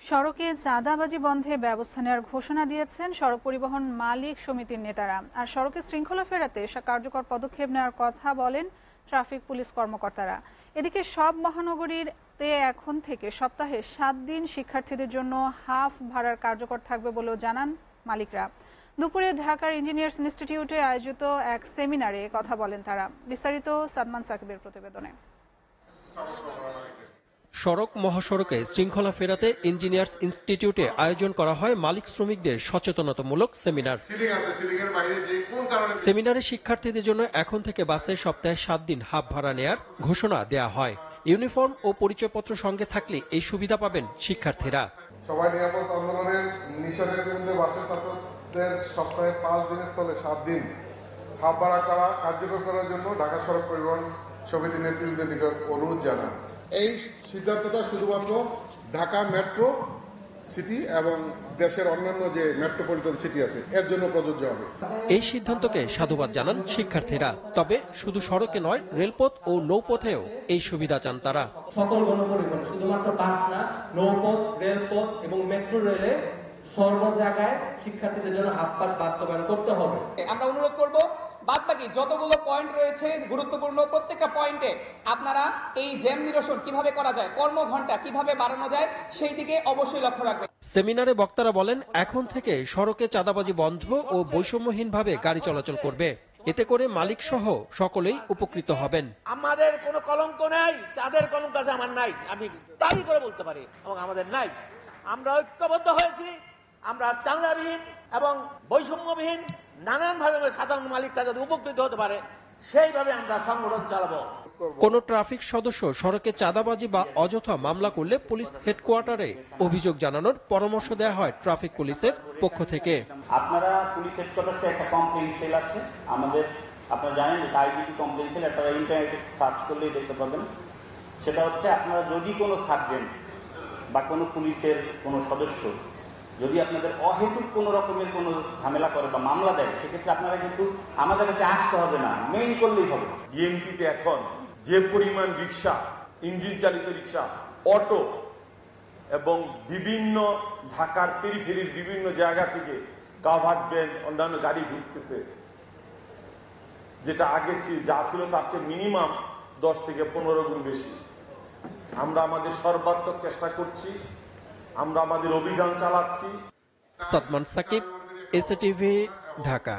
সড়কে চাঁদাবাজি বন্ধে ব্যবস্থা নেওয়ার ঘোষণা দিয়েছেন সড়ক পরিবহন মালিক সমিতির নেতারা। আর সড়কে শৃঙ্খলা ফেরাতে কার্যকর পদক্ষেপ নেওয়ার কথা বলেন ট্রাফিক পুলিশ কর্মকর্তারা। এদিকে সব মহানগরীতে এখন থেকে সপ্তাহে 7 দিন শিক্ষার্থীদের জন্য হাফ ভাড়ার কার্যকর থাকবে বলেও জানান মালিকরা। দুপুরে ঢাকার ইঞ্জিনিয়ার্স ইনস্টিটিউটে আয়োজিত এক সেমিনারে কথা বলেন তারা। বিস্তারিত সাদমান সাকিবের প্রতিবেদনে। সড়ক মহাসড়কে শৃঙ্খলা ফেরাতে ইঞ্জিনিয়ার্স ইনস্টিটিউটে আয়োজন করা হয় মালিক শ্রমিকদের সচেতনতামূলক সেমিনার। সেমিনারে শিক্ষার্থীদের জন্য এখন থেকে বাসে সপ্তাহে 7 দিন হাফ ভাড়া নেয়ার ঘোষণা দেয়া হয়। ইউনিফর্ম ও পরিচয়পত্র সঙ্গে থাকলে এই সুবিধা পাবেন শিক্ষার্থীরা। সবাই নিরাপদ আন্দোলনের নিষেধের বিরুদ্ধে বাসের ছাত্রদের সপ্তাহে 5 দিনের স্থলে 7 দিন হাফ ভাড়া করা কার্যকর করার জন্য ঢাকা সড়ক পরিবহন সমিতির নেতৃবৃন্দের নিকট অনুরোধ জানান। এই সিদ্ধান্তটা শুধুমাত্র ঢাকা মেট্রো সিটি এবং দেশের অন্যান্য যে মেট্রোপলিটন সিটি আছে এর জন্য প্রযোজ্য হবে। এই সিদ্ধান্তকে সাধুবাদ জানান শিক্ষার্থীরা। তবে শুধু সড়কে নয়, রেলপথ ও নৌপথেও এই সুবিধা চান তারা। সকল গণপরিবহন, শুধুমাত্র বাস না, নৌপথ, রেলপথ এবং মেট্রো রেলে সর্ব জায়গায় শিক্ষার্থীদের জন্য হাফ পাস বাস্তবায়ন করতে হবে। আমরা অনুরোধ করব বাদবাকি যতগুলো পয়েন্ট রয়েছে গুরুত্বপূর্ণ প্রত্যেকটা পয়েন্টে আপনারা এই জ্যাম নিরসন কিভাবে করা যায়, কর্মঘণ্টা কিভাবে বাড়ানো যায় সেই দিকে অবশ্যই লক্ষ্য রাখবেন। সেমিনারে বক্তারা বলেন, এখন থেকে সড়কে চাঁদাবাজি বন্ধ ও বৈষম্যহীনভাবে গাড়ি চলাচল করবে। এতে করে মালিক সহ সকলেই উপকৃত হবেন। আমাদের কোনো কলঙ্ক নাই, চাঁদের কলঙ্ক আছে আমার নাই, আমি দাবি করে বলতে পারি, এবং আমাদের নাই। আমরা ঐক্যবদ্ধ হয়েছি, আমরা চাঁদাবিহীন এবং বৈষম্যবিহীন নানানভাবে সাধারণ মালিকরা যাতে উপকৃত হতে পারে সেইভাবে আমরা সংগঠন চালাবো। কোন ট্রাফিক সদস্য সড়কে চাঁদাবাজি বা অযথা মামলা করলে পুলিশ হেডকোয়ার্টারে অভিযোগ জানানোর পরামর্শ দেওয়া হয় ট্রাফিক পুলিশের পক্ষ থেকে। আপনারা পুলিশ হেডকোয়ার্টারে একটা কমপ্লেইন সেল আছে আমাদের, আপনারা জানেন যে আইডিপি কমপ্লেইন সেল, আপনারা ইন্টারনেটে সার্চ করলেই দেখতে পাবেন। সেটা হচ্ছে আপনারা যদি কোনো সার্জেন্ট বা কোনো পুলিশের কোনো সদস্য যদি আপনাদের অহেতুক কোনো রকমের কোনো ঝামেলা করে বা মামলা দেয়, সেক্ষেত্রে আপনারা কিন্তু আমাদের কাছে আসতে হবে না, মেইল করলেই হবে। জিএমপিতে এখন যে পরিমাণ রিক্সা, ইঞ্জিন চালিত রিক্সা, অটো এবং বিভিন্ন ঢাকার পেরিফেরির বিভিন্ন জায়গা থেকে কাভার্ড ভ্যান অন্যান্য গাড়ি ঢুকতেছে, যেটা আগে যা ছিল তার চেয়ে মিনিমাম 10 থেকে 15 গুণ বেশি। আমরা আমাদের সর্বাত্মক চেষ্টা করছি, আমরা আমাদের অভিযান চালাচ্ছি। সাদমান সাকিব, এসএটিভি, ঢাকা।